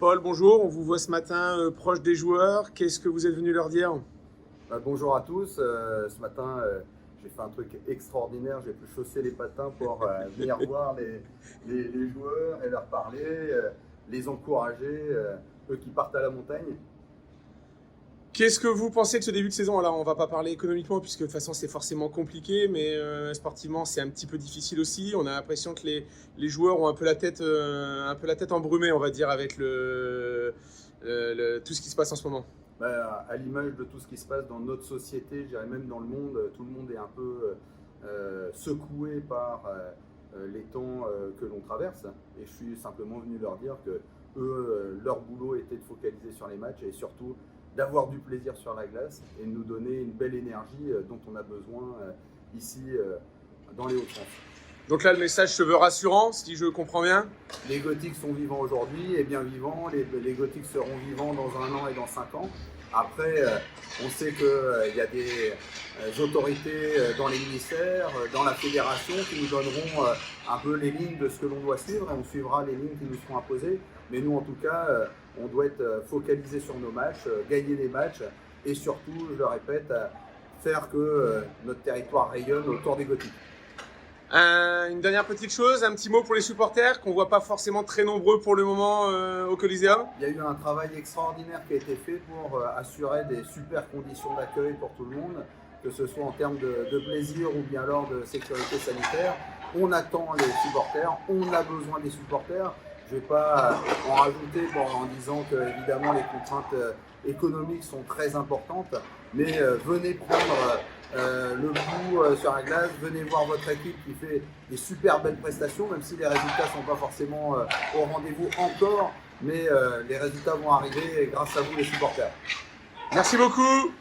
Paul, bonjour. On vous voit ce matin proche des joueurs. Qu'est-ce que vous êtes venu leur dire? Bonjour à tous. Ce matin, j'ai fait un truc extraordinaire. J'ai pu chausser les patins pour venir voir les joueurs et leur parler, les encourager, eux qui partent à la montagne. Qu'est-ce que vous pensez de ce début de saison? Alors, on ne va pas parler économiquement puisque de toute façon c'est forcément compliqué, mais sportivement c'est un petit peu difficile aussi. On a l'impression que les joueurs ont un peu la tête embrumée, on va dire, avec tout ce qui se passe en ce moment. À l'image de tout ce qui se passe dans notre société, je dirais même dans le monde, tout le monde est un peu secoué par les temps que l'on traverse. Et je suis simplement venu leur dire que eux, leur boulot était de focaliser sur les matchs et surtout d'avoir du plaisir sur la glace et de nous donner une belle énergie dont on a besoin ici dans les Hauts-de-France. Donc là, le message se veut rassurant, si je comprends bien. Les Gothiques sont vivants aujourd'hui et bien vivants. Les Gothiques seront vivants dans 1 an et dans 5 ans. Après, on sait qu'il y a des autorités dans les ministères, dans la fédération, qui nous donneront un peu les lignes de ce que l'on doit suivre et on suivra les lignes qui nous seront imposées. Mais nous, en tout cas, on doit être focalisé sur nos matchs, gagner les matchs et surtout, je le répète, faire que notre territoire rayonne autour des Gothiques. Une dernière petite chose, un petit mot pour les supporters qu'on ne voit pas forcément très nombreux pour le moment au Coliseum. Il y a eu un travail extraordinaire qui a été fait pour assurer des super conditions d'accueil pour tout le monde, que ce soit en termes de plaisir ou bien alors de sécurité sanitaire. On attend les supporters, on a besoin des supporters. Je ne vais pas en rajouter en disant que évidemment les contraintes économiques sont très importantes, mais venez prendre le bout sur la glace, venez voir votre équipe qui fait des super belles prestations, même si les résultats ne sont pas forcément au rendez-vous encore, mais les résultats vont arriver grâce à vous les supporters. Merci beaucoup.